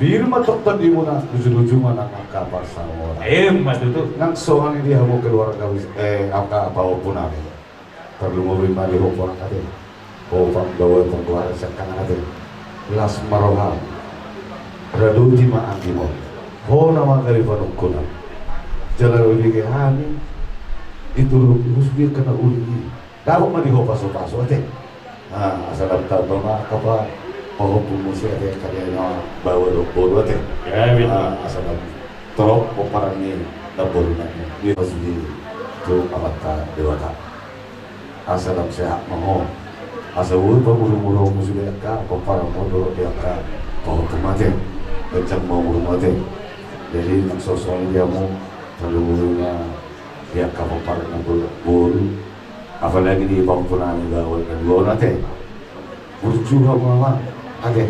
Birma dokter di mana ujung-ujung mana kapal sama. Matutu. Nang sohan dia mau keluar kawis apa pun ada. Perlu mobil mari hopon ada. Hopon bawa pengkuar sekarang ada. Las maroha. Radu di ma angimo. Ho nama dari panukuna. Jalan ubi ke hani. Itu musbir kena uli. Dapat mari hopas-hopas aja. Asal daftar bama kapal. Oh, pumusi ada kalian bawa dokter teh. Ya, betul. Asal torok peperan ini dapur nanti. Dia harus di tu abata dewata. Asal sehat mau. Asal buru-buru musuh dia ka peperan modo dia ka oh pemate. Kencang mau mate. Jadi sosok dia mau terlalunya dia ka peperan buru. Apalagi di pampunan gawe kan gua nanti. Berjuang mama. Oke.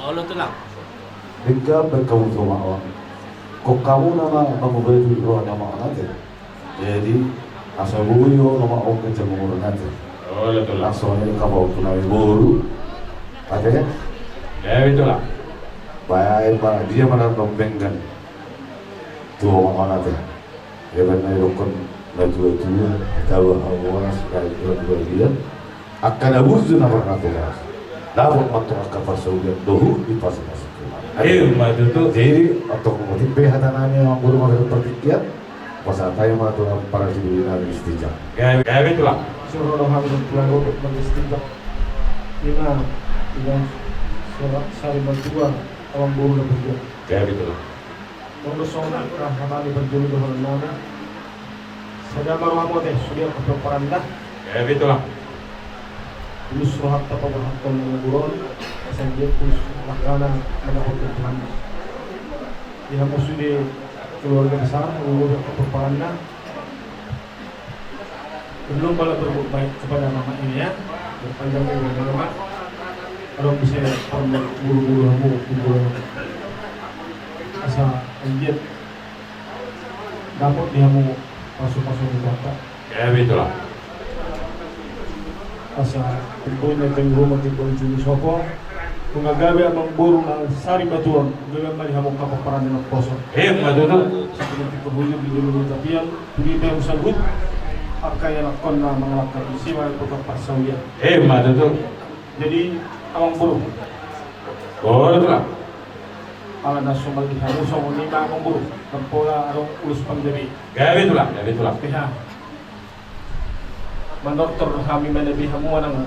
Lo tuh lah. Hingga berkamu sama orang. Kok kamu nama kamu beri roh nama nanti. Jadi asal buyo nama orang kencang ngurus nanti. Lo tuh lah. Langsung ini kamu punai buru. Ada ya? Ya itu lah. Baik pak dia mana membengkan. Tuh orang nanti. Dia benar rukun dan dua tahu awal sekali dua dia. Akan abus nama kata. Dapat mantuk kapal Saudi dohu di pasar masuk. Matutu. Jadi atau kemudian hatanannya yang baru mereka pertikian pasal tayo mga tuh para sibili na istijak. Ya itu lah. Suruh orang hamil pulang robek mengistindak. Ina surat sari berdua awang buru na berjuang. Ya itu lah. Nono sona hamali berjuang dohon nama. Sadar maru deh sudah kepeparan dah. Ya itu lah. Tulus rohat tapawah atau menguburon Sanjir tulus lakana menahut Tuhan. Dia sudah keluarga besar mengurus keperparannya. Belum kalau berbuat baik kepada mama ini ya, berpanjang dengan mama. Kalau bisa buru-buru kamu asa anjir dapat dia mau masuk di kota. Ya itu lah. Asa tentunya rumah timbul juni sopo mengagawi amang buru ng sari batuan gawa mali hamong kapaparan ng poso Matutu. sa pinagtipag hulog di dulu tapian hindi ba yung salud akaya nakon na mga lakad isiwa ito kapasawyan Matutu. jadi amang buru Itu lah. ala na sumalgihan so ni amang buru tampola arong ulus panggabi Ya itu lah. Ya itu lah. piha mandoktor kami manabi hamuan ng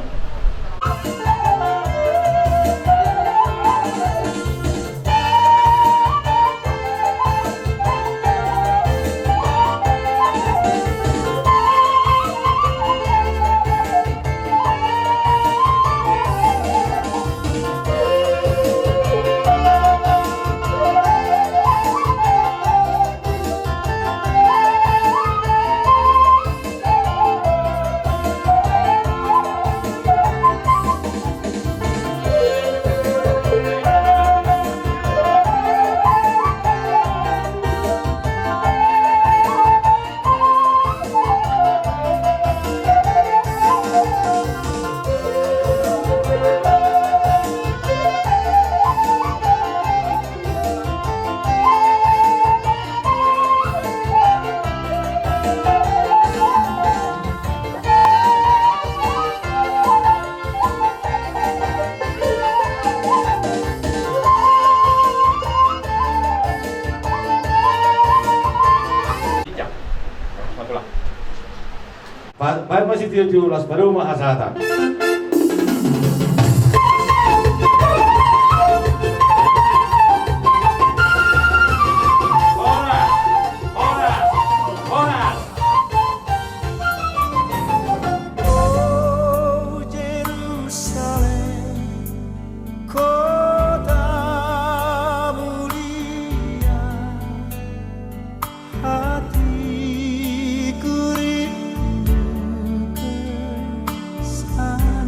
Baik masih tiulas baru mahasata. Hatiku rindu ke sana.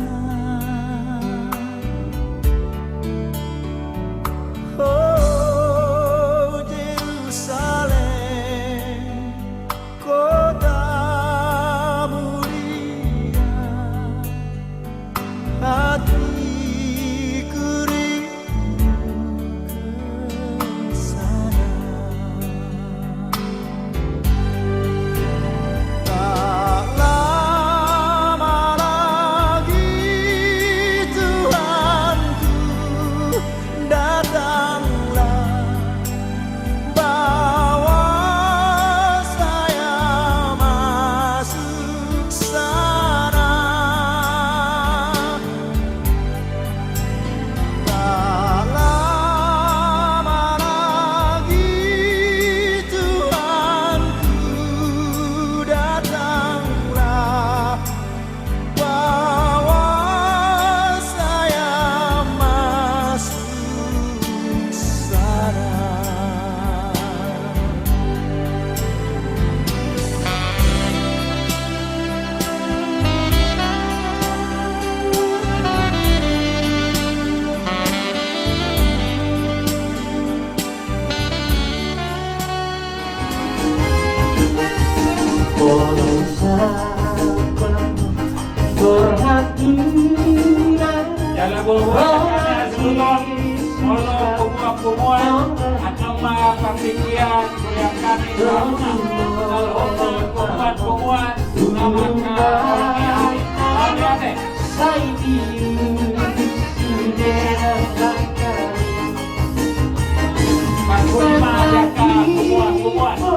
Dalam bulan sebulan Molo kumuang at ang mga pagsikian Kaya kami tahunan Nalhonan kumuan Naman ka Hari ate Pagkumaya ka kumuan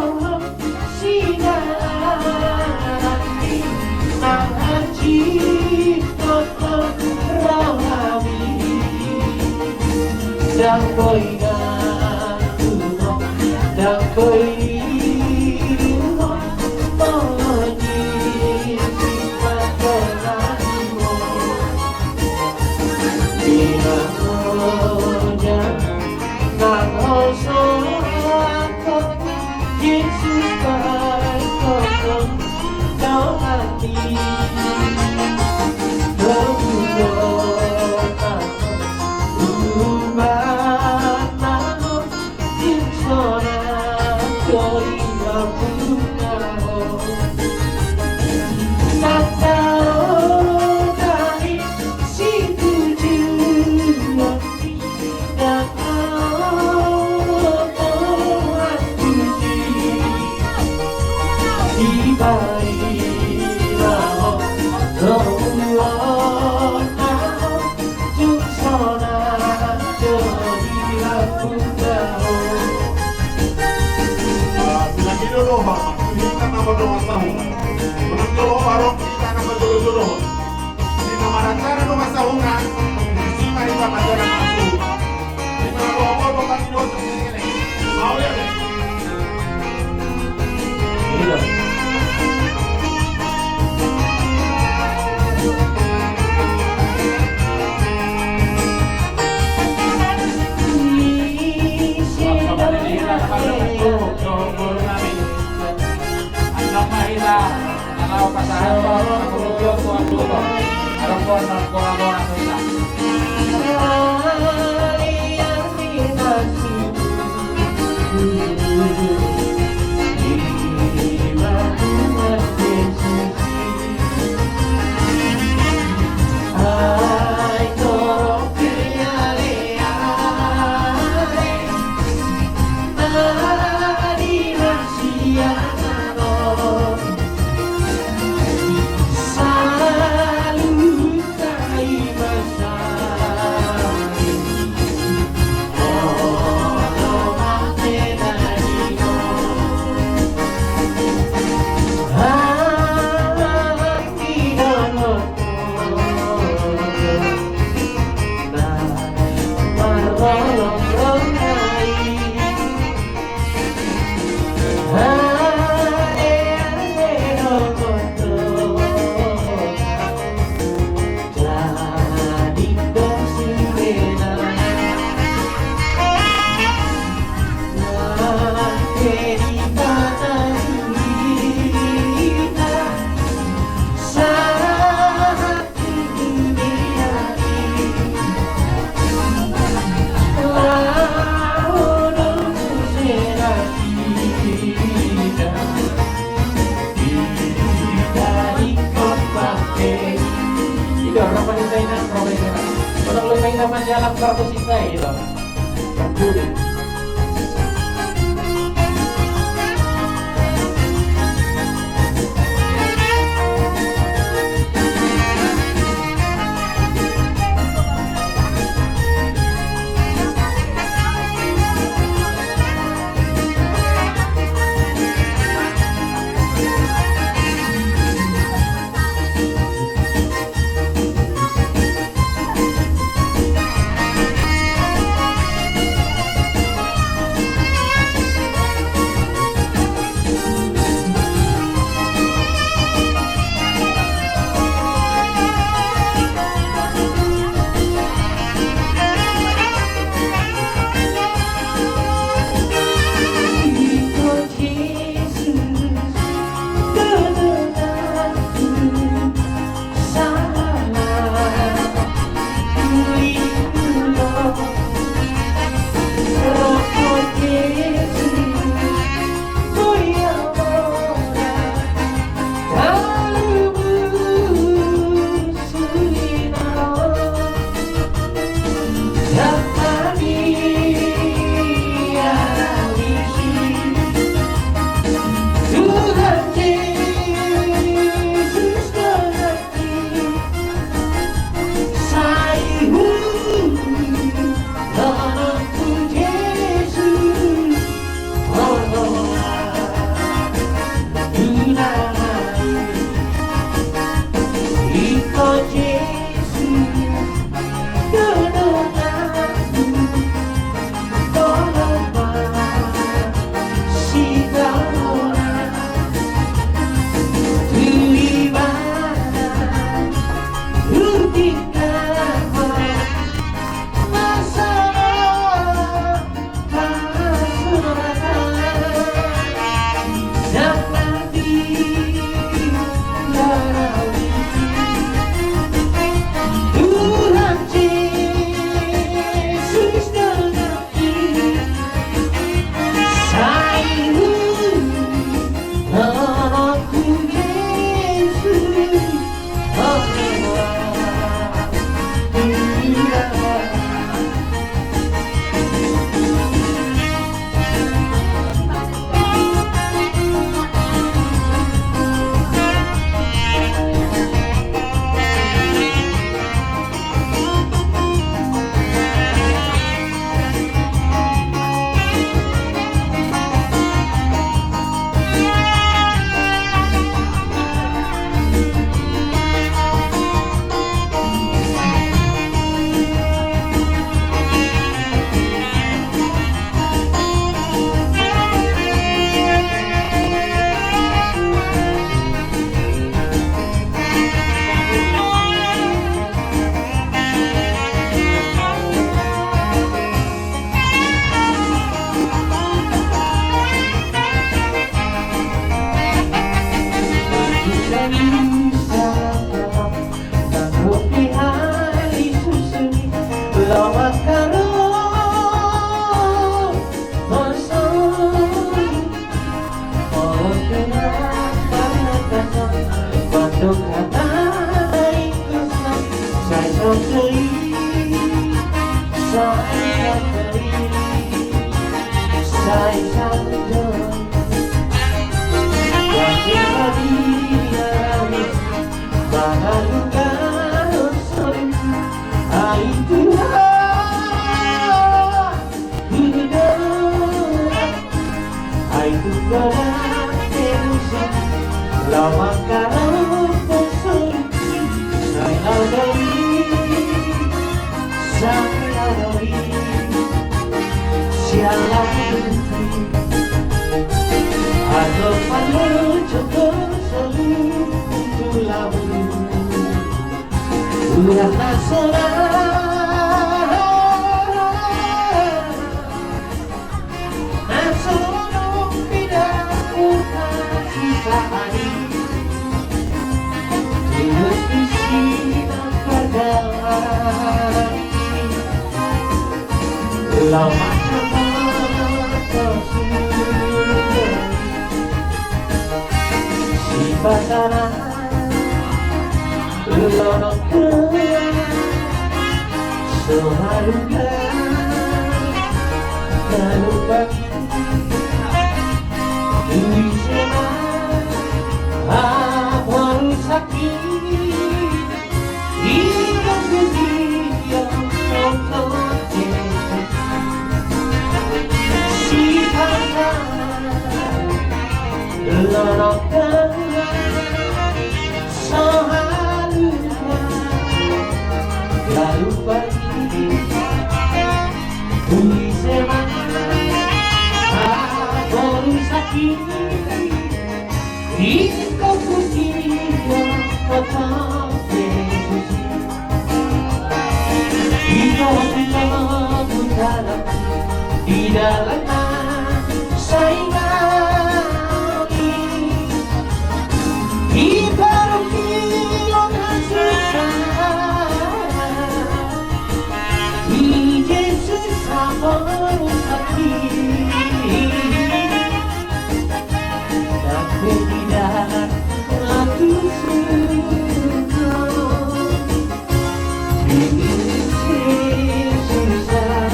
đang coi ngàn từ ngọc đang coi mơ nhìn mà cờ ngàn vì nàng ơi số không Jesus phải không đó là đi Kalau pasahan ko ang kulubyo ko ang luto. Arang ko ang kulabor ang luto. Naman niya lang karto sita ito. Pagkulit. Sai sanjo Yang hari Mahalungan soli Ai Tuhan Hiduplah Ai Tuhan Terusan Lama karang Pesoli Sai Laudari Sai Laudari Sialah Atau pada contoh selalu labu Ulah nasono pidaku kasih sehari Tulus isi dan perjalanan Lama si pasaran lorongkan seharusnya lalu bagi diri apa sakit hidup dunia untuk si pasaran lorongkan seharusnya lalu pergi bumi semangat baru sakit kau putih kota Yesus hidup kita putara di dalam saingan ibarat kilon susah di Yesus sama hati tapi tidak aku suka di Yesus susah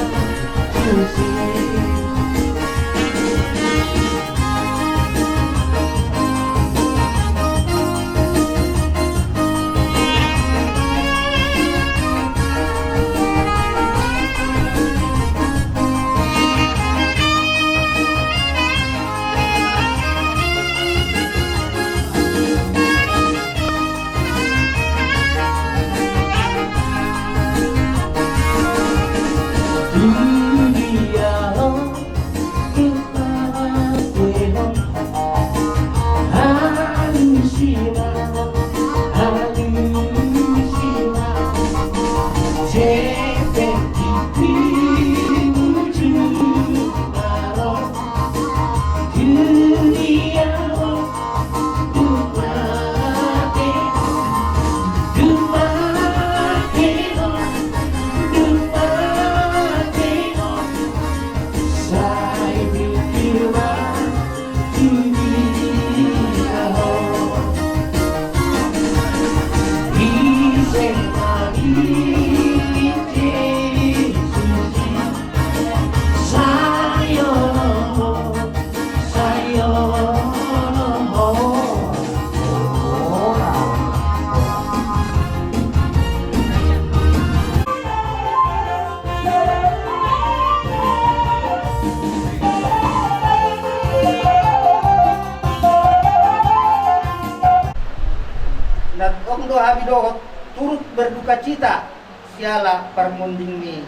Habido turut berduka cita siala parmunding mi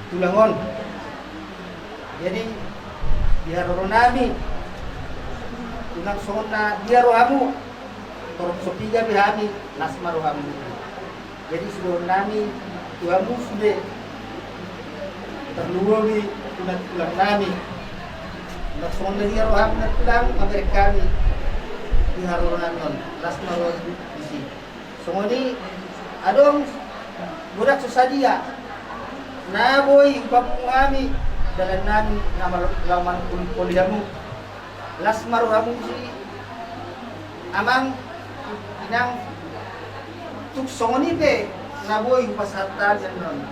tulangon. Jadi biar nami tunang sona biar rohamu torok sopiga bihami nasma rohamu. Jadi sudah nami tuamu sudah terluwi tunang tulang nami nak sona dia rohamu nak tulang Amerikani biar rohamu nasma rohamu. Semua ini adong budak susadia naboy papungami dalam nami nama laman kuliamu lasmar ramu si amang inang tuk songoni pe naboy pasata janon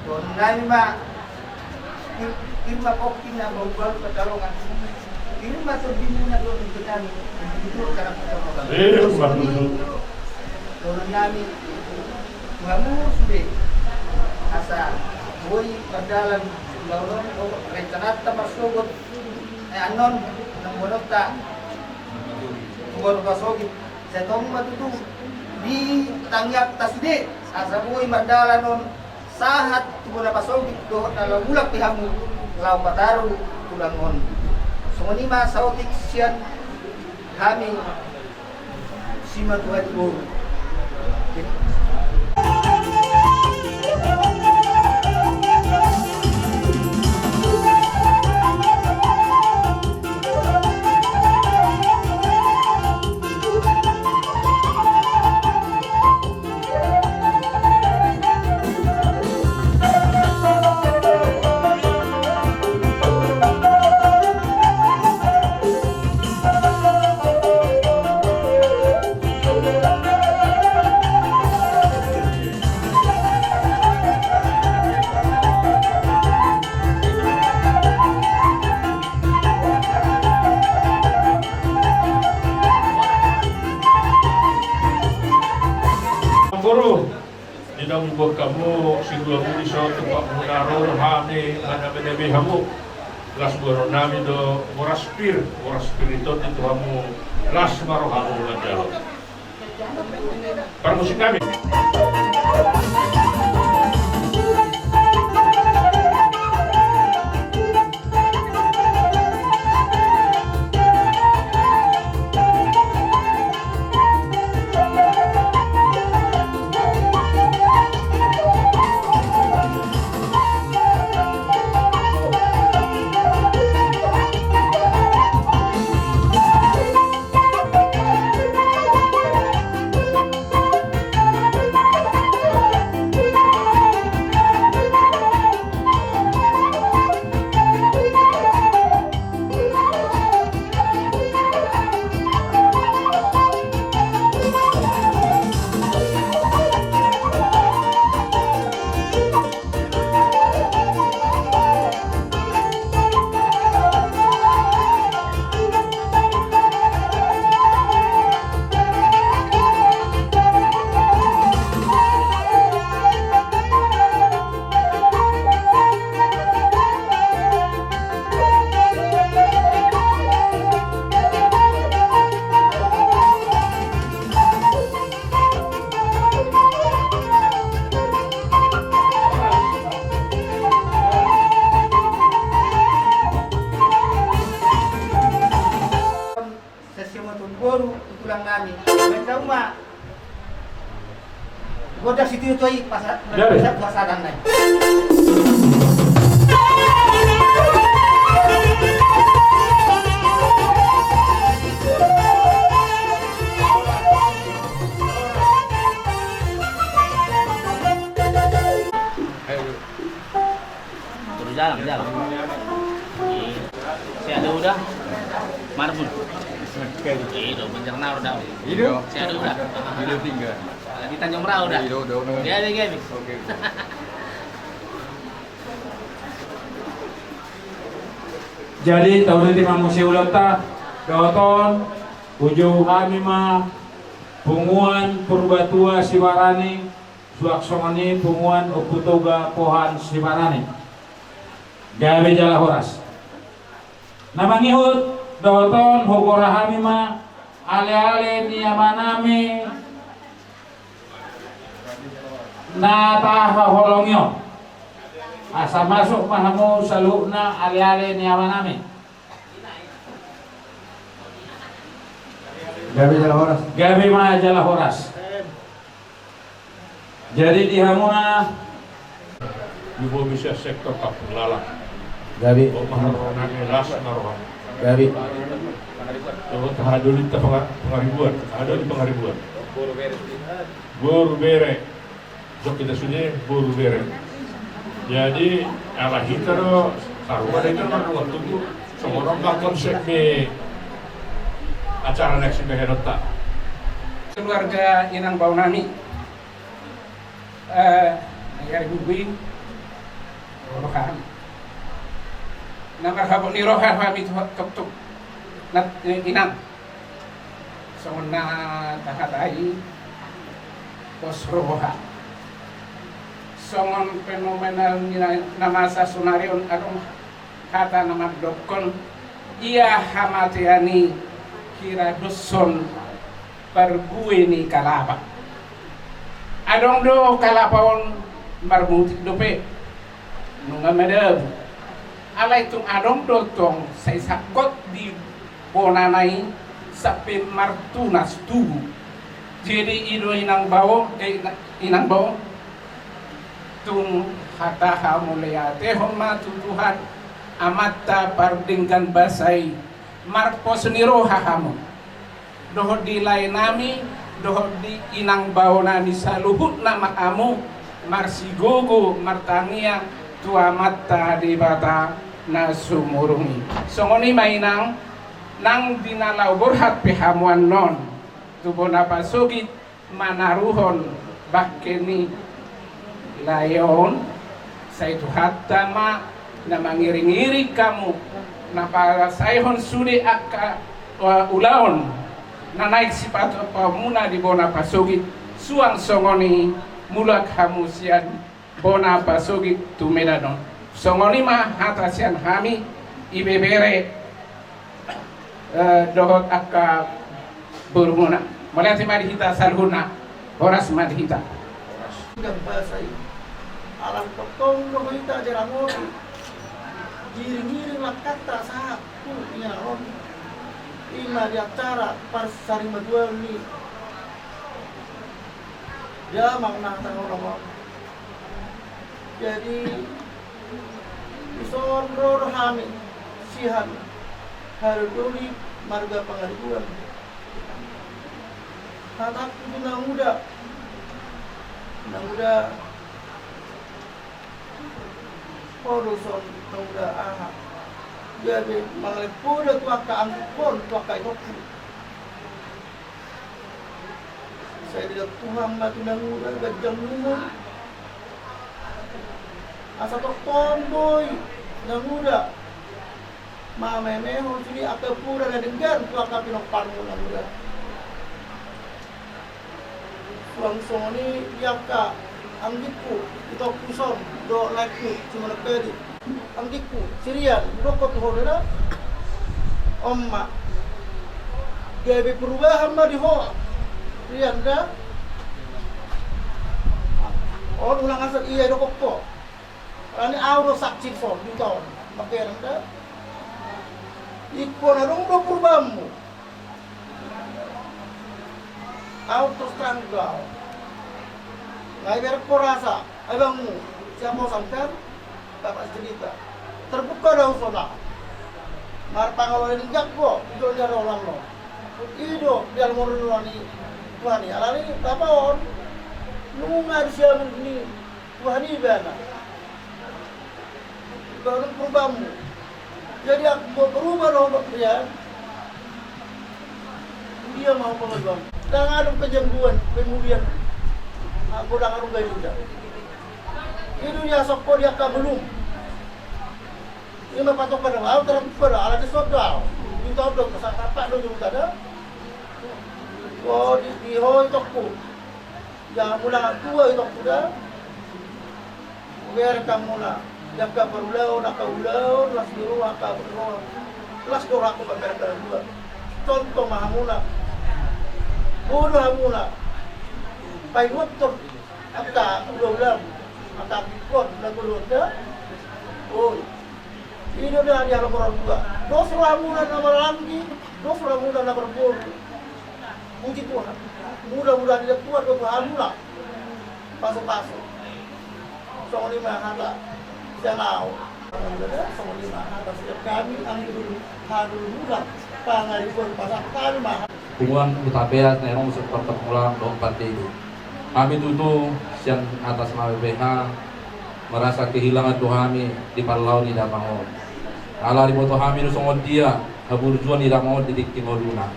don nami ma Irma kokin na baru pertolongan. Irma tuh bingung na doon untuk kami. Itu karena pertolongan. Turun kami. Mengamur sudah. Asa boy perdalan lorong rencana masuk anon nang bolok ta. Bolok pasogit. Saya tahu matutu di tanggap tasde. Asa boy perdalan non sahat tunggu pasogit do dalam bulak pihamu lau pataru tulangon. Semua mah sautik sian kami sima tuat guru. Guru, di dalam buah kamu sigula muli sa tempat menaro hame mana benebi kamu las guru nami do moraspir itu kamu las maro kamu lanjalo. Permusik kami. Guru tulang nami. Benda rumah. Goda situ itu pasar pasaran naik. Terus jalan. Saya ada udah. Marbun. Itu mencerna udah. Itu? Saya ada udah. Itu tinggal. Di Tanjung Merah udah. Itu udah. Dia ada game. Oke. Jadi tahun ini kamu siulata doton ujung kami mah punguan Purbatua Siwarani suaksongani punguan Ukutoga Pohan Siwarani gawe jala horas namangihut doton hogorahami mah ale-ale niyamanami nataha holongyo asa masuk mahamu salukna ale-ale niyamanami gawe mah jala horas jadi dihamuna Ibu bisa sektor kampung lalak. Gabi, Oh maharonane las narohan. Gabi, Oh tahaduli pengaribuan. Ada di pengaribuan. Buru bere. Jok kita sudah buru bere. Jadi ala kita do karuan itu kan waktu itu semua orang konsep di acara next beherota. Keluarga Inang Baunani negara Bubing Rokan na marhabo ni roha kami tuk nat inang so na tahatai posroha songon fenomenal na masa sunarion adong kata na magdokon iya hamatiani kira duson pergue ni kalapa adong do kalapon marmutik dope nunga medeb alay tung adong do tong say sakot di bonanay sapi martunas tugu jadi ido inang bawo tung hataha mulyate homa tutuhan amatta pardinggan basay marpos niro hahamu dohod di lainami dohod di inang baonani sa luhut na maamu marsigogo martangia tua matta di bata na sumurungi songoni mainang nang dinalaw burhat pihamuan non tubo na pasugit manaruhon bakeni layon sa ito hatama na mangiring-iring kamu na para sayhon sudi akka ulaon na naik sipat pamuna di bona pasugit suang songoni mulak hamusian bona pasugit tumedadon songoni mah hatasian hami ibebere dohot akka burmuna malihat madhita salhuna horas madhita Hanggang basay alam potong lo kita jalan giring-giring lakata sa aku inaon ima di acara pas sari madual ni dia makna orang jadi ison ror hami sihan haruduri marga pangaribuan hataku binang muda Podoson muda aha jadi mangalip puda tuaka angkon tuaka itoku saya tidak Tuhan mati muda gajang lumur asa tok tomboy nang muda mamemeho sini akal pura na denggan tuaka pinokpan mo nang muda langsung ini yaka anggiku itu kuson do laku cuma nakeri anggiku sirian rokok hodera omma gawe perubahan mah di ho sirian dah ulang asal iya rokok ko ani auro saksi so di tahun makeran dah ikon adong do perubahanmu auto stranggal ngai berko rasa abangmu siapa mau sampai bapak cerita terbuka dah usona mar pangalawan injak ko itu dia orang lo ido dia mau nulani tuani alani tapaon nungar siapa ni tuani bana kalau perubahanmu jadi aku mau berubah loh dia mau pengubah dan ada kejangguan kemudian aku dah ngarung gaya juga itu dia sokko dia belum ini patok pada awal terbuka ala disodal itu udah kesan apa do juga ada oh di hoi tokku jangan mula tua itu sudah biar kamu lah jaga berulau nak ulau las biruaka berulau las dorak aku berbeda dua contoh mahamuna bodoh hamuna pai nutur ata ulam ata bikot na gulunda oh ini dah dia laporan juga dos hamuna na marangi dos hamuna na berbor puji Tuhan mudah-mudahan dia kuat ke hamuna pasok-pasok song lima hata janau song lima hata setiap kami anggur hadul mudah pangaribuan pasang kami mah hubungan utabeat na erong usap pertemuan dong partido. Kami tutu siang atas nama BH merasa kehilangan Tuhami di Parlau di Damangon. Ala di moto kami songod dia haburjuan di Damangon di Timoluna.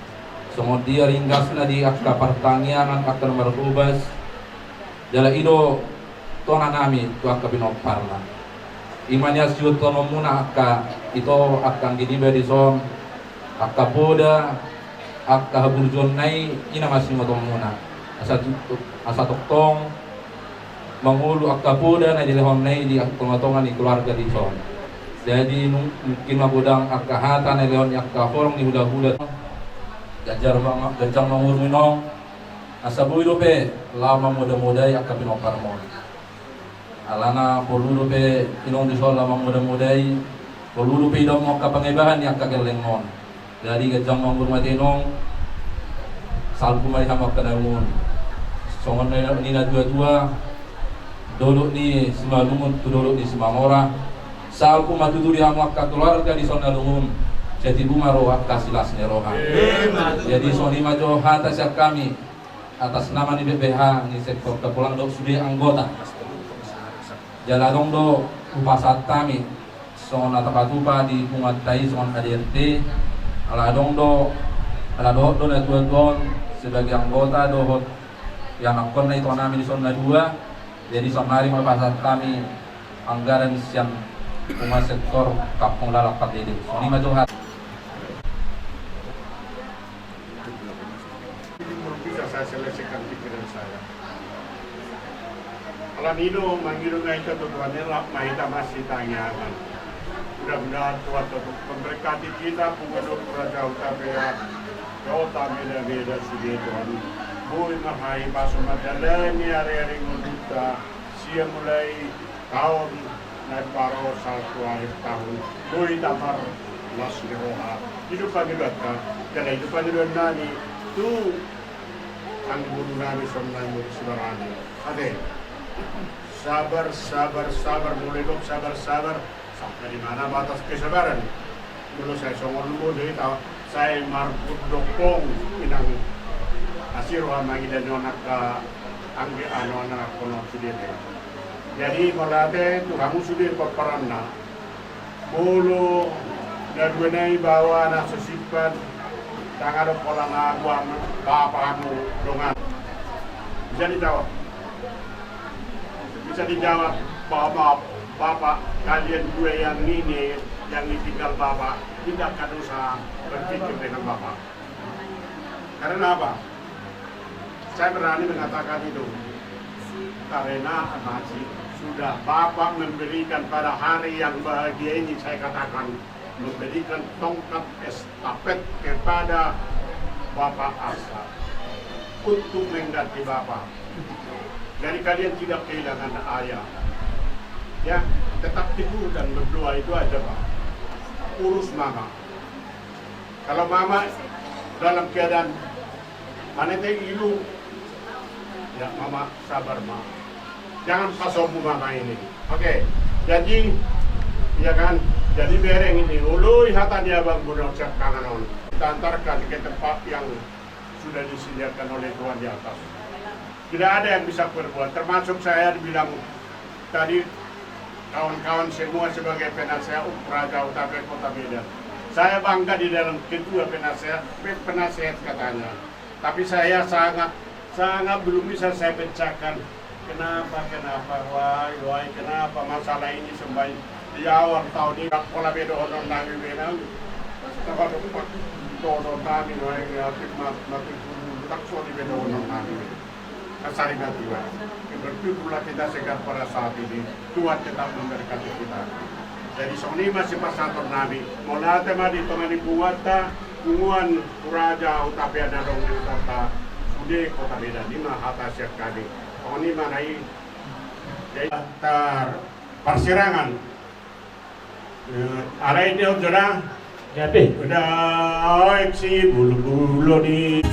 Songod dia ringgasna di akta pertanian akta nomor ubas. Jala ido tuangan kami tu akta binok parla. imanya siut tono muna akka ito akan giniba di son akka poda akka haburjon nai ina masih matong muna asa toktong mangulu akka poda na dilehon nai di tongatongan di keluarga di son. Jadi mungkin mabudang akka hata na leon akka horong ni hula-hula gajar gajang mangur minong asa buido pe lama muda-mudai akka pinokarmon alana poludo pe inong di sol lama muda-mudai poludo pe idong akka pangibahan ni akka gelengon dari gajang mangur matinong salpu mai hamak kanamun songon ni na dua-dua dodok ni semalungun tu dodok di semamora salpu matuturi hamak ka keluarga di sona lungun jadi bumaro akka silas neroha. Jadi soni majo hata siap kami atas nama ni BPH ni sektor kepulang dok sudah anggota jaladong do upasat kami son atapatupa di pungatai son ADRT aladong do na tuan sebagai anggota do yang akon na ito namin di son na dua. Jadi son hari mapasat kami anggaran siang punga sektor kapong lalakat ini soni majo hata saya selesaikan pikiran saya. Alam ino mangiru na ito tutuannya lah mahita masih tanyakan. Mudah-mudahan Tuhan tetap memberkati kita pengenduk Raja Utapia. Kau tak beda-beda sini Tuhan. Bui mahai pasu madalani hari-hari nguduta. Siang mulai tahun naik paro 1 akhir tahun. Bui tamar las roha. Hidupan juga dan hidupan juga nani tu ang guru namin sa mga musibarani. Ate, sabar, mulai dong sabar. Sampai di mana batas kesabaran? Dulu saya songol dulu dari tahu saya marput dokong inang asiro amagi dan anak angge anak kono sudete. Jadi malate kamu sudah paparanna. Bolo nadwenai bawa anak sesipan tangan pola ngaguam bapakmu dongan bisa dijawab bahwa bapak kalian dua yang ini yang ditinggal bapak tidak akan usah berpikir dengan bapak. Karena apa? Saya berani mengatakan itu karena masih sudah bapak memberikan pada hari yang bahagia ini, saya katakan memberikan tongkat estafet kepada Bapak Asa untuk mengganti Bapak. Jadi kalian tidak kehilangan ayah. Ya, tetap tidur dan berdoa itu aja Pak. Urus mama. Kalau mama dalam keadaan manete ilu, ya mama sabar ma. Jangan pasomu mama ini. Oke. Jadi ya kan. Jadi bereng ini, ului hata dia bang gunung cek kanganon. Kita antarkan ke tempat yang sudah disediakan oleh Tuhan di atas. Tidak ada yang bisa berbuat, termasuk saya dibilang tadi kawan-kawan semua sebagai penasehat Raja Utapia Kota Medan. Saya bangga di dalam ketua penasehat katanya. Tapi saya sangat belum bisa saya pecahkan. Kenapa, why, kenapa masalah ini sampai di awal tahun ini pola bedo honon nami benang takut todo nami no yang mati takso di bedo honon nami kasari natiwa berpikirlah kita segar pada saat ini Tuhan tetap memberkati kita. Jadi soni masih pasantor nami mola tema di tengah buata kunguan Raja Utapia Darong di kota Sude Kota Medan 5 hata siap kali soni manai jadi persirangan aray dia udah jadi udah eksi bulu di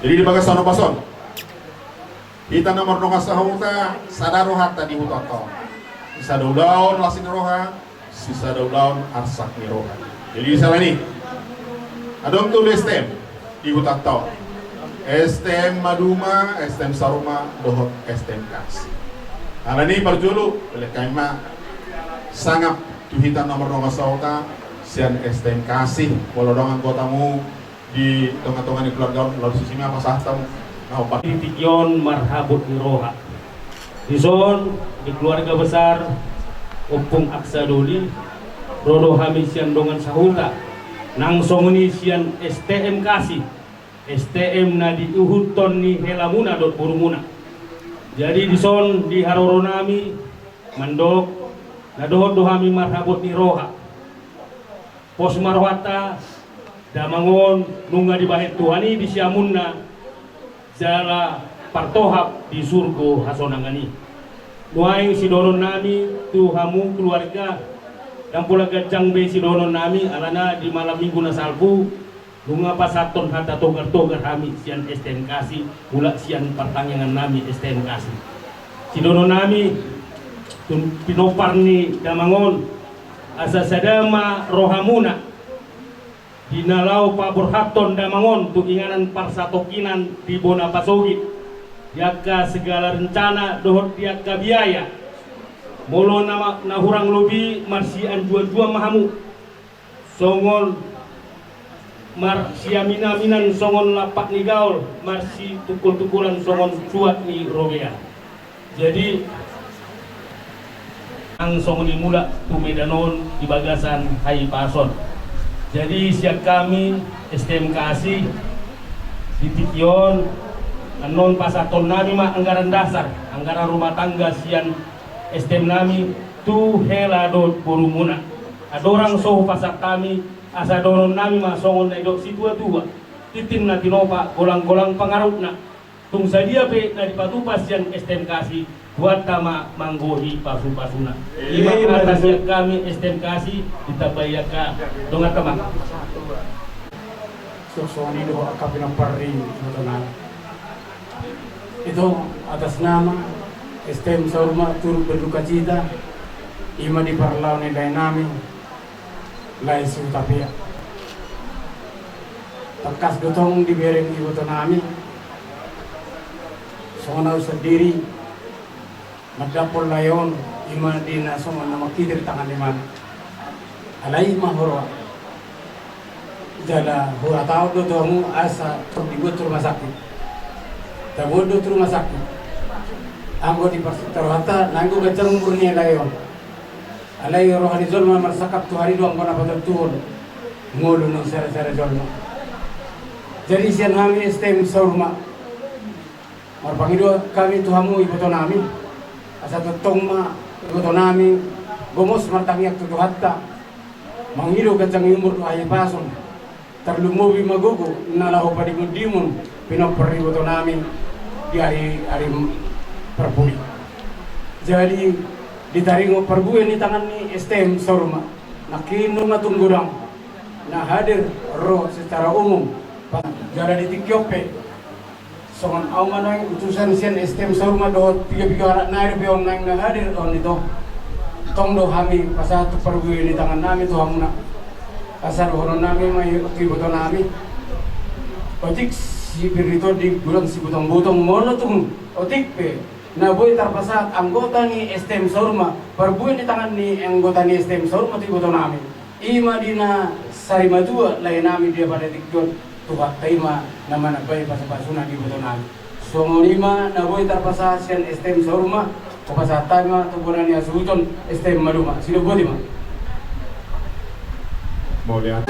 Jadi di bagas sono pason. Kita nomor nongas sahuta sadaro hatta di hutoto. Sisa daun lasin roha, sisa daun arsak ni roha. Jadi di sana ini. Adong tuh STM di hutoto. STM Maduma, STM Saruma, dohot STM Kas. Karena ini perjulu oleh kaima sangat tuhita nomor nongas sahuta sian STM Kasih. Walau dong anggotamu di tengah-tengah di keluarga lalu sisi apa sahtam nah obat Tition marhabut niroha dison di keluarga besar Opung Aksadoli Rodo Hamisian dongan sahuta nang songuni sian STM Kasih STM na di uhuton ni helamuna dot burumuna. Jadi dison di haroro nami mandok nadohod dohami marhabot ni roha. Pos marwata damangon nunga di bahit tuhani di siamunna jala partohap di surgo hasonangani. Nuaing si donon nami tuhamu keluarga dan pula gajang be si donon nami alana di malam minggu na salbu bunga pasaton hata togar-togar kami sian STM kasih pula sian pertanyaan nami STM kasih si dono nami pinopar ni damangon asa sadama rohamuna dinalau paburhaton damangon tukinganan parsatokinan di bona pasogit yaka segala rencana dohot yaka biaya molo nama nahurang lobi marsian jua-jua mahamu songol mar siamina-minan songon lapak ni gaul marsi tukul-tukulan songon cuat ni robea. Jadi ang songon ni mula tumedanon di bagasan hai pason. Jadi siap kami STM kasih di Tikyon anon pasaton nami mah anggaran dasar anggaran rumah tangga sian STM nami tu heladot burumuna adorang soh pasak kami asa donon nami mah songon na idok si tua-tua titin na tinopa golang-golang pangarutna tung sadia pe na dipatupas yan STM kasih buat tama manggohi pasu-pasuna lima kata siap kami STM kasih ditabayaka dongat tama sosoni do akapinang parri itu atas nama STM Saurma turut berduka cita ima di parlau ni nami lai sutapia takas dotong dibereng ibu nami sonau sendiri madapol layon ima dina songon nama kidir tangan iman alai mahoro jala hura tau dotongu asa dibuat rumah sakit tabodo rumah sakit anggo di taruhata nanggo gacang murni layon alai rohani zolma marsakap tu hari doang kona patut tuhun ngulu nung sere-sere zolma jadi sian kami STM Saurma marpangido kami tuhamu ibu nami asa tutong ma ibu nami gomos martangiak tutuhatta mangido gacang umur tu ayah pason terlumubi magugu nalahu padimun pinopper ibu nami di hari perpuli jadi ditaringo perbuan di tangan ni STM Saurma nakino na tunggurang na hadir roh secara umum jara di Tikyope songon auman ang utusan sian STM Saurma dohot piga-piga harat nair beon nang na hadir on ito tong do hami pasatu perbuan di tangan nami to hamuna asar horon nami may kiboto nami otik si pirito di bulan si butong-butong mono tung otik pe na boy tarpasat anggota ni STM Saurma perbuan di tangan ni anggota ni STM Saurma ti boto namin ima dina sarima dua lain namin dia pada Tikyon tuhat taima nama nagbay pasapasuna di boto namin so ngonima na boy tarpasat siyan STM Saurma kapasat taima tubunan niya suhuton STM Maluma sino boy ma Mau lihat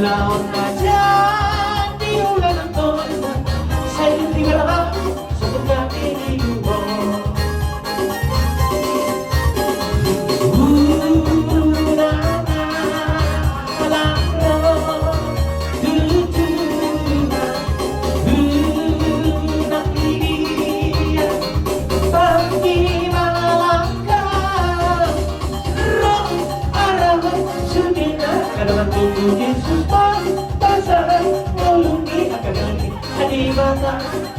Laon aja di ulan anton saya tinggal sebentar ini juga Yesus pasal mulungi akan lagi mata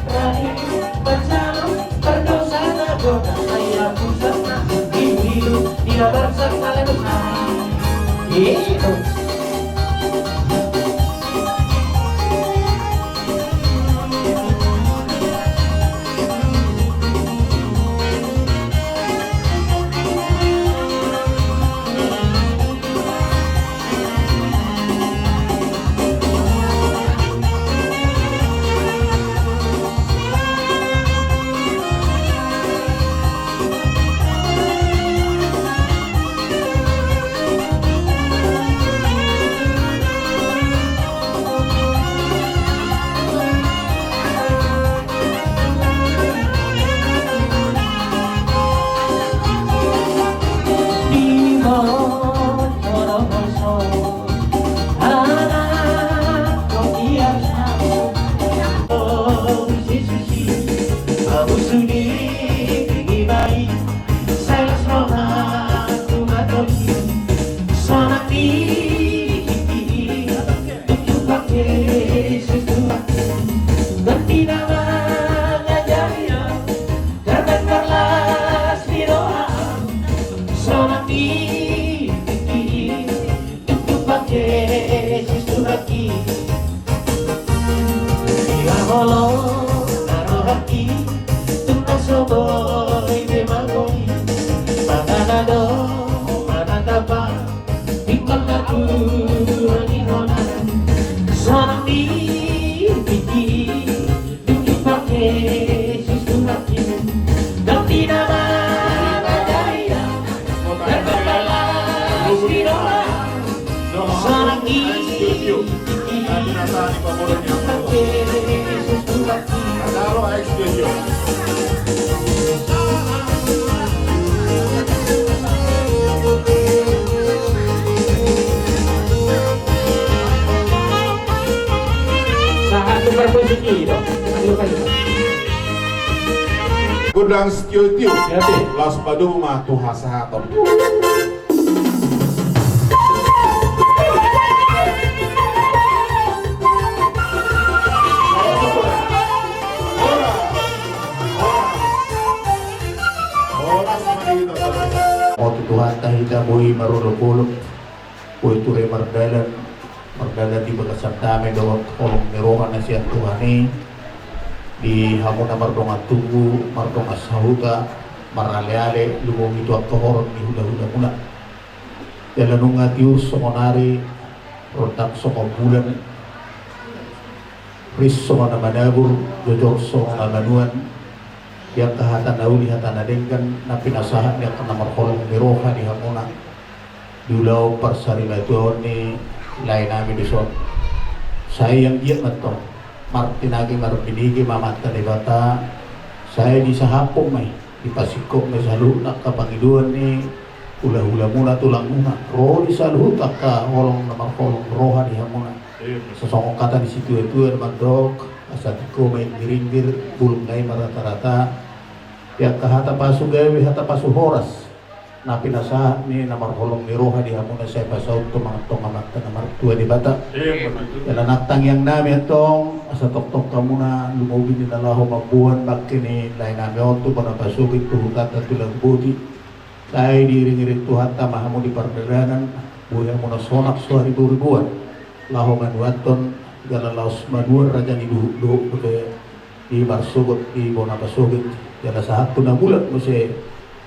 raih bercalon berdosa nagoda saya pusat hidup tidak bersakala itu. Gudang Setio-tio Las Paduma Tuhasa Tom. Tuhan tahita boy marulupuluk boy ture mardalan di bagasan dame dawag kolong nirohan na siya Tuhani di hamon na mardong atubu mardong asahuta maraleale lumong itu at tohoron ni hula-hula muna yalanong nga Diyos songonari rotak songobulan ris songon na manabur jojor songon na manuan yang kahatan dauli hatan adengkan na pinasahan niya ka na markolong niroha di hamona dulaw parsarila ito ni lain namin dison saya yang dia matong martinagi marpinigi mamata ni bata saya di sahapong may di pasikop may salu na kapangiduan ni hula-hula muna tulang muna roh di salu tak ka holong na markolong roha di hamona sosong kata di situ itu naman dok asatiko may miringgir bulong ngay marata-rata yang kahata pasu gawe hata pasu horas na pinasa ni namar holong ni roha di hamuna saya pasaw tumang-tong amat na namar tua di bata yan anatang yang nami atong asa tok-tok kamu na lumobin ni nalaho magbuhan bakini lain nami onto pa napasugit tuhutat at tulang budi saya diring-iring tuhata mahamu di pardadanan buhay mo na sonak so ribu-ribuan laho manuaton galalaos manuan raja ni duhu di marsugot di bona pasugit jala sahat tu na bulat mo si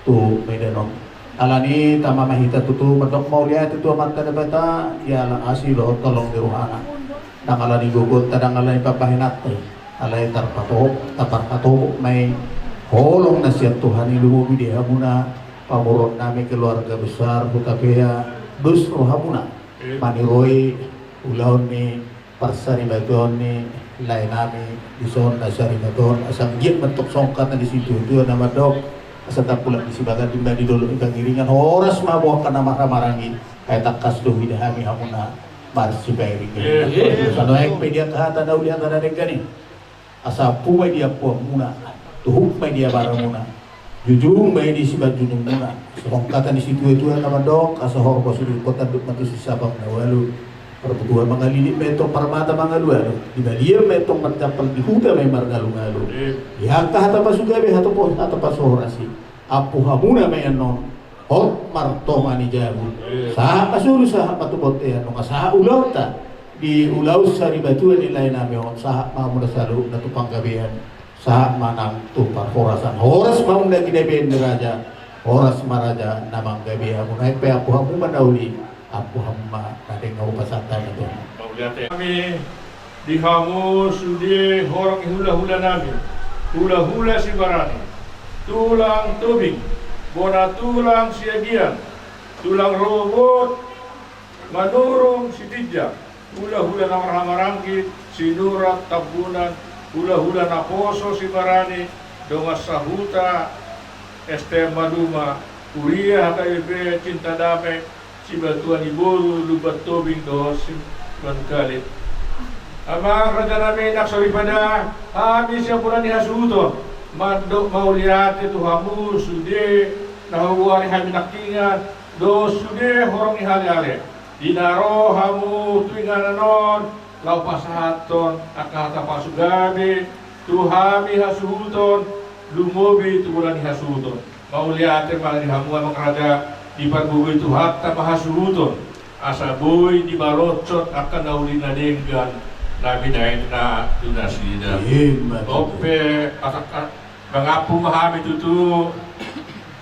tu medanon alani tama mahita tutu madok mau lihat itu amanta na bata ya lang asilo tolong di ruhana dangalani gugut dangalani papahinat alay tapar-pato may holong na siya Tuhan ilumubi di hamuna pamurot namin keluarga besar Hutapea dus rohamuna maniroy ulaw ni parsari bagon ni lain nami dison asari bagon asang giat bentuk songkat di situ itu nama dok asa tapulan di sibagan di dulu ikang giringan horas mabuah kana maramarangi kayak takas do hidahami hamuna marsi bayri sano ek pedia kahata daw dia tanda degani asa puway dia puang muna tuhuk may dia barang muna jujung may di sibat junung muna songkatan di situ itu nama dok asa horba sudut kota duk mati sisabang na walu Perpetua mangalili metong paramata mangalualo. Di balia metong matapal di huda may margalu-ngalu. Ya hata pasugabe hata pasorasi. Apu hamuna may anon. Hot marto mani jabu. Sa pasuru sa patubot e ano sa ulaw ta. Di ulaw sa ribatuan nilay namin on sa mamuna sa loob na tupang gabihan. Sa manang tupar horasan. Horas maung na ginabin ni Raja. Horas maraja namang gabihan mo. Naik pe apu hamu manauli. Apu hamma kadeng ngau pasatan itu. Kami dihamus di horang hula-hula namin. Hula-hula si Barani. Tulang tubing. Bona tulang siagian. Tulang robot. Manurung si Tidja. Hula-hula na maramarangkit. Sinurat tabunan. Hula-hula na poso si Barani. Dongas sahuta. STM Maduma. Kuria HKIP Cinta Damai. Si Batuan Iboru, Lubat Tobing, Dos, Kalit. Amang raja namin naksari pada kami siya pula ni hasuto. Mandok mauliat itu hamu sude nahuwari kami nakingan dos sude horong ihali-hali. Dinaro hamu tuingan non lau pasahaton akata pasugabe tuhami hasuton lumobi itu pula ni hasuton. Mauliat mali hamu amang raja di pagbugoy itu hatta mahasuruton asa boy di balocot akan nauli na denggan nabi dain na tunasida ope atak mangapu mahami tutu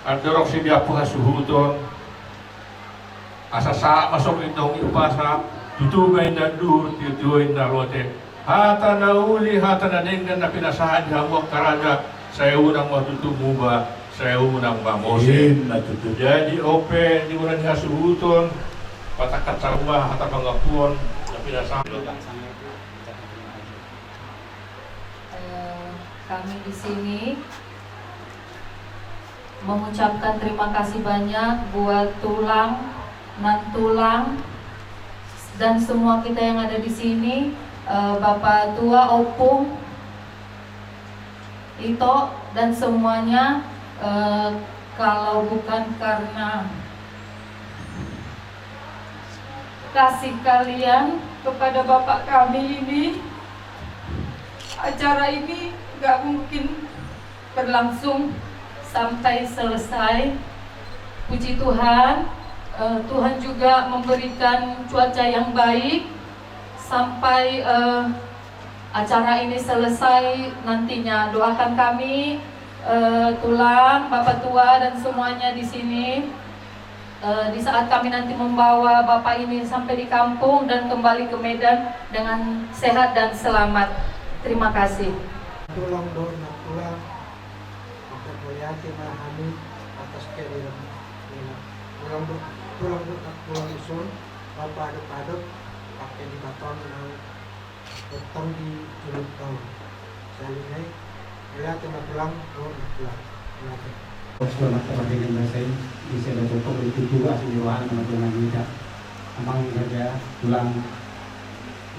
adorok si diapu hasuruton asa sa masok itong ipasa tutu may nadur tutuin na lote hata nauli hata na denggan na pinasahan hamwak karaja sa unang matutu muba saya unang mamose. Jadi ope di bulan hasuhuton patakat sarumah hata pangapuan tapi dasar. Kami di sini mengucapkan terima kasih banyak buat tulang, nantulang dan semua kita yang ada di sini, Bapak Tua, Opung, Ito dan semuanya. Kalau bukan karena kasih kalian kepada Bapak kami ini, acara ini gak mungkin berlangsung sampai selesai. Puji Tuhan, Tuhan juga memberikan cuaca yang baik sampai acara ini selesai nantinya. Doakan kami tulang, Bapak Tua dan semuanya di sini. Di saat kami nanti membawa Bapak ini sampai di kampung dan kembali ke Medan dengan sehat dan selamat. Terima kasih. Tulang doon na tulang pagkakulyati mahami atas kailan nila. Tulang doon at tulang isun papadok-padok pakai di baton ng petang di julog tahun. Salinay lihat na tulang doon at tulang. Selamat kepada saya bisa bertemu itu juga seniwan teman-teman kita. Amang kerja tulang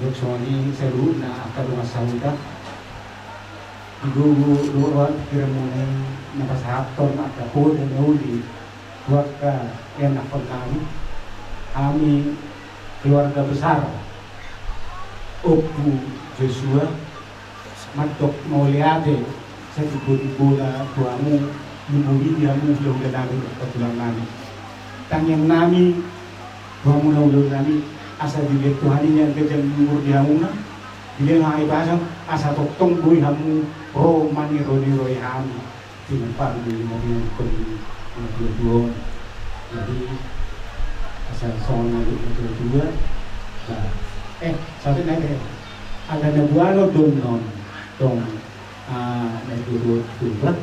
Yoksoni seru na akar rumah sauda. Ibu luar kiramun napasahaton at ako dan uli buat ke enak kami keluarga besar Opu Joshua Matok Mauliade sa ibu-ibu na tuamu lumuli dia mu ulang namin at tulang namin. Tangyang namin tuamu na ulang namin asa dilektuhan niya kajang lumur dia muna. Bila nga ibasang asa toktong buhay hamu ro maniro ni roy hami. Tinapang ni natin kung naglutuon. Jadi asa song na lutuan. Sabi na ada nabuano doon noon tong naglutuan.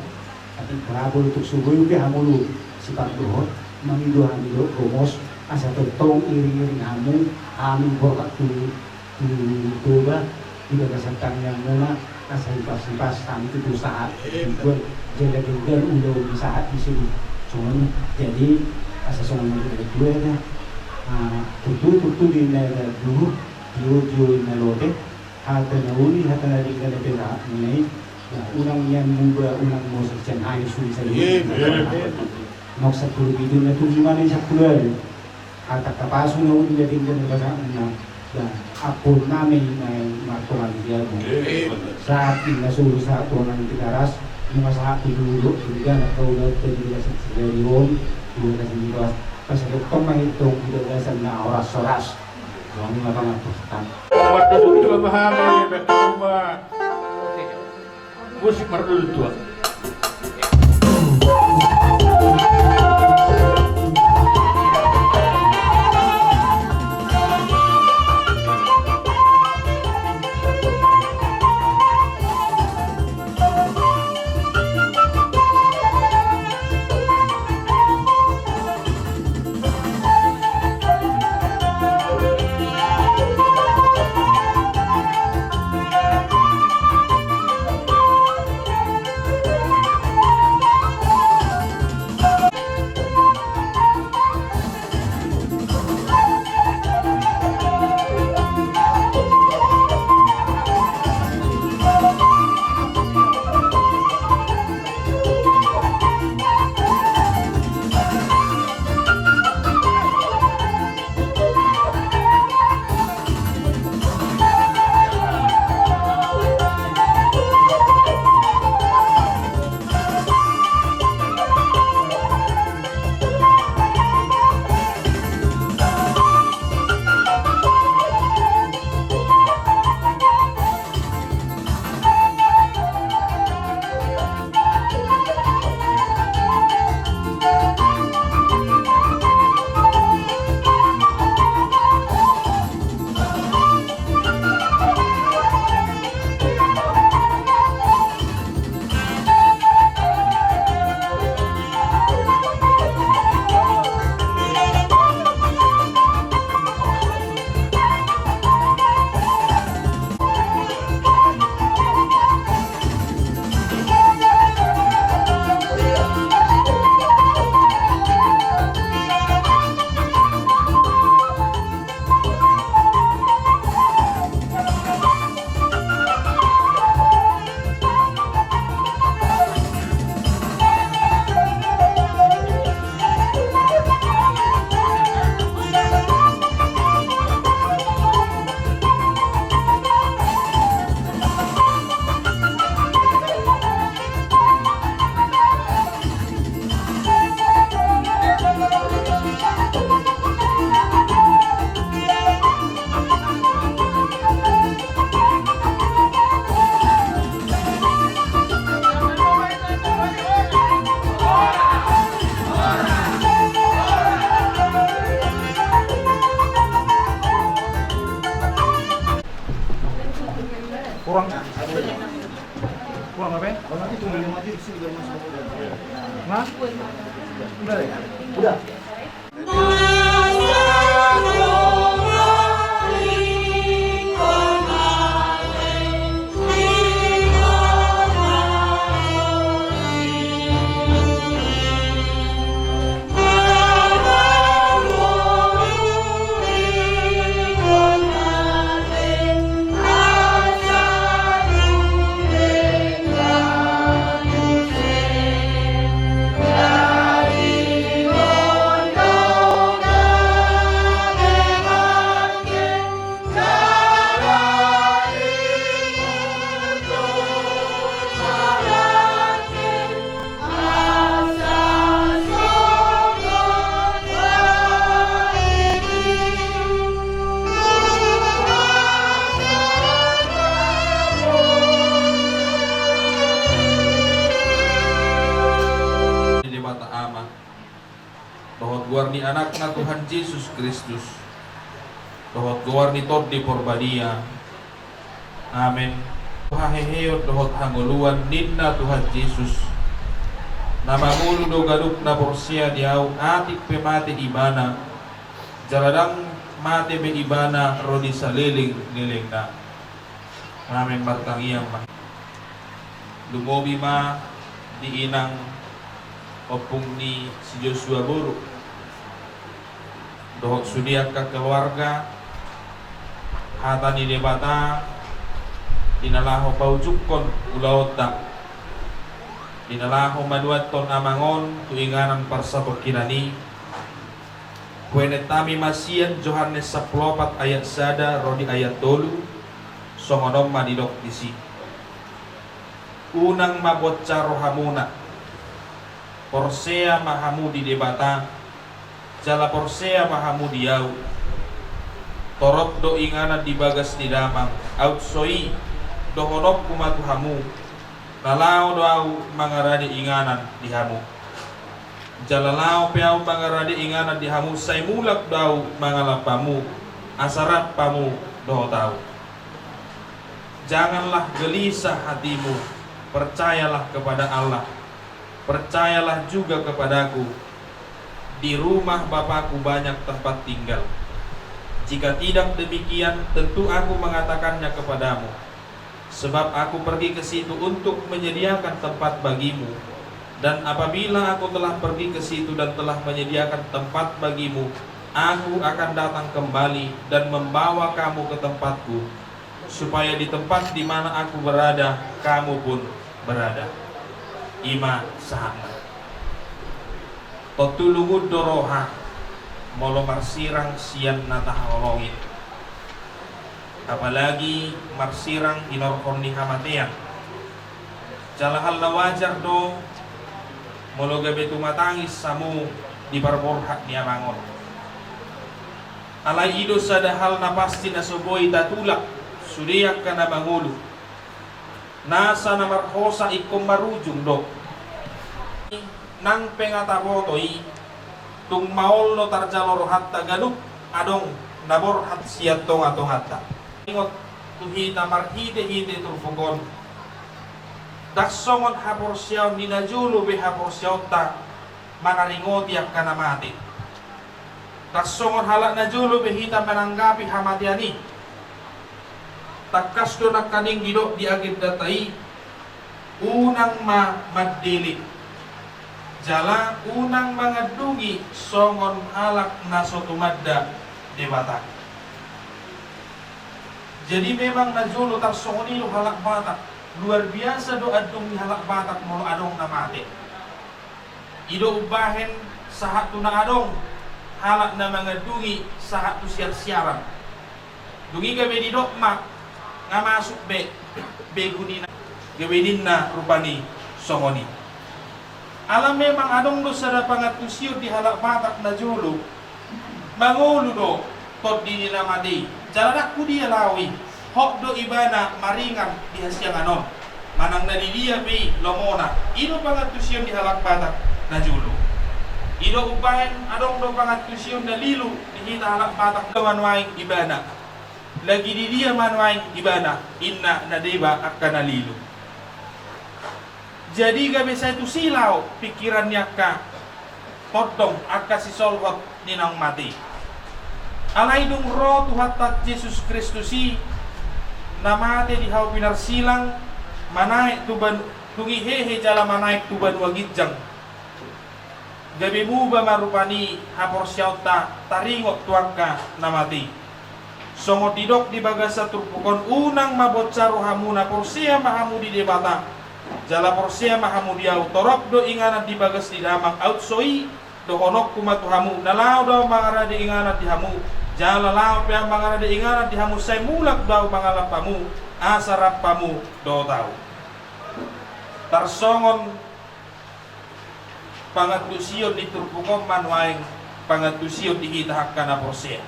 At parabol untuk subuh yung hamulu si Pagdohot mangido hamilo komos asa totong iring-iring hamu aming borkat tuba tidak kesantang yang muna asa ipas-ipas kami itu saat buat jaga-jaga udah di saat di sini cuman jadi asa soalnya dua na tutu di nada dulu di nalote hata nauli hata nadi kada pera ini unang yan muba unang mo sa tiyan ayos sulit sa nok sa tulog ito na tuliman sa kulal at kapaso na ulit natin dyan na Dan apun namin may martuan dia mo. Sa ating nasuro sa turunan ng Tigaras, mga sa ating dulu, juga nakaulat sa dilasan sa Garion, juga sa dilas, kasi pamahitong dilasan na oras-oras. So, ang mga pangaputan. Mardul tua mahami, betul musik mardul tua. Kurang apa? Kurang itu minum aja di sini biar masuk. Mas? Udah ya? Udah. bahwa guarni anakna Tuhan Yesus Kristus, bahwa guarni tod di porbania. Amen. Haheheyot dohot hanguluan ninna Tuhan Yesus. Nama mulu do gaduk na porsia diau atik pemate ibana. Jaladang mate be ibana rodi saliling niling na. Amen martangiyang ma. Lumobi ma di inang opung ni si Joshua Buru. Dohot sudiak ka keluarga hata ni debata dinalaho paujukon ulaota dinalaho manuat ton amangon tuinganan parsapok kinani Kuenetami masian Johannes 14 ayat sada rodi ayat dolu songonom madidok disi. Unang mabocca rohamuna Porsea mahamu di debata jala Porsea mahamu di yau torop do ingana di bagas di damang outsoi do honok kumatuhamu nalao do au mangaradi inganan di hamu jalalao peau mangaradi inganan di hamu say mulak dau mangalapamu asarap pamu do tahu. Janganlah gelisah hatimu, percayalah kepada Allah, percayalah juga kepadaku. Di rumah Bapakku banyak tempat tinggal. Jika tidak demikian, tentu aku mengatakannya kepadamu. Sebab aku pergi ke situ untuk menyediakan tempat bagimu. Dan apabila aku telah pergi ke situ dan telah menyediakan tempat bagimu, aku akan datang kembali dan membawa kamu ke tempatku, supaya di tempat di mana aku berada, kamu pun berada. Ima sahana. Totulungud doroha, molo marsirang sian nataholongin. Apalagi marsirang inorkon ni hamatean. Jalahal na wajar do, molo gabe tumatangis samu di parborhak ni amangon. Alay ido sadahal na pasti na suboy tatulak sudiyak ka na mangulo. Nasa na marhosa ikom marujung do. Nang pengatabotoy tung maol no tarjalor hatta galup adong nabor hat siatong atong hatta. Ingot tuhita marhide-hide turfukon. Daksongon haporsyaw ninajulu be haporsyaw ta manaringoti ak kanamati. Daksongon halak najulu be hita menanggapi hamatiani. Takas do nakaning gidok di agib datai unang madili. Jala unang mangadungi songon halak nasotumadda debata. Jadi memang najulu tarsongoni lo halak batak. Luar biasa do adung ni halak batak molo adong namate. Ido ubahen sahat tu na adong halak na mangadungi sahat tu siar-siaran. Dungi gabe di dok mak nga masuk be gunina gawedin na rupani songoni. Alam memang adong do sada pangatusyo di halak batak na julu mangulu do tot di namadi jalanak ku dia lawi hok do ibana maringan di hasyang anon manang na dia be lomona ino pangatusyo di halak batak na julu ido ubahen adong do pangatusyo na lilu di hita halak batak kawanwaing ibana lagi di dia manwaing ibana inna nadeba akan nalilu. Jadi gabe saya tu silau pikirannya ka potong akka si solhot ninang mati. Alay dung ro tuhatat Yesus Kristusi namate di hau pinar silang manaik tuban tungi hehe jala manaik tuban wagijang. Gabe muba marupani hapor syauta taringot tuangka namati. Songo tidok di bagasa turpukon unang mabotsa rohamuna Porsea mahamu di debata. Jala Porsea mahamu diau torok do ingana di bagas di damang outsoi do honok kumatuhamu nalau do mangarade ingana di hamu jala lau pe mangarade ingana di hamu say mulak do mangalapamu asarapamu do tau tarsongon pangatusio di turpukon manwaing pangatusio di hitahak kana Porsea.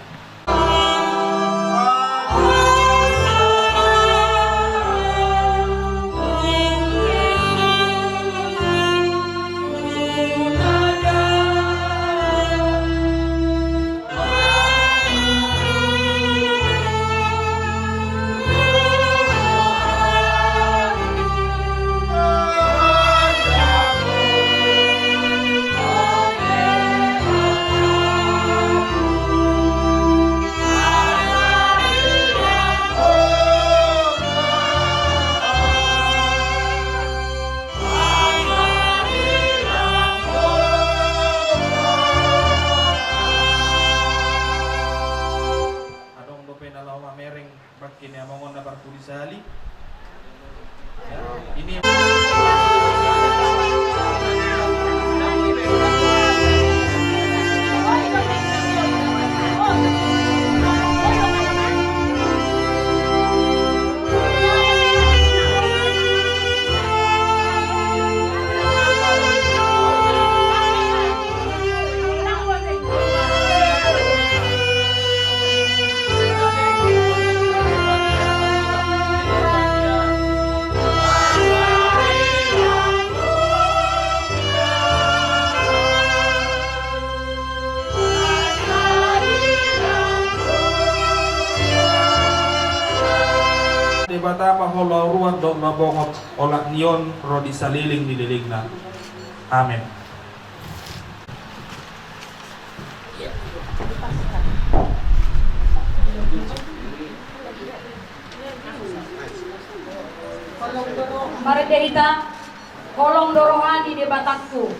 bata maholo ruat do mabongot olak nion rodi saliling di liligna. Amin. Mari kita kolong dorohani di batakku.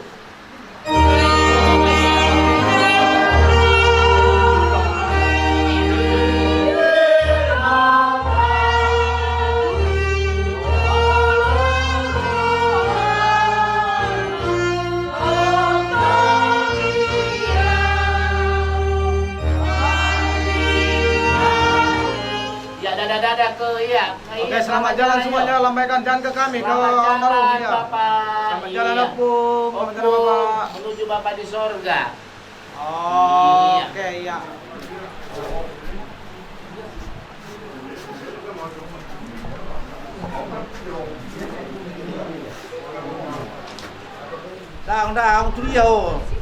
Oke, selamat jalan semuanya. Lambaikan jalan ke kami ke Marum ya. Selamat jalan Opung. Selamat jalan Bapak. Menuju Bapak di sorga. Oke, ya. Dah, tu dia.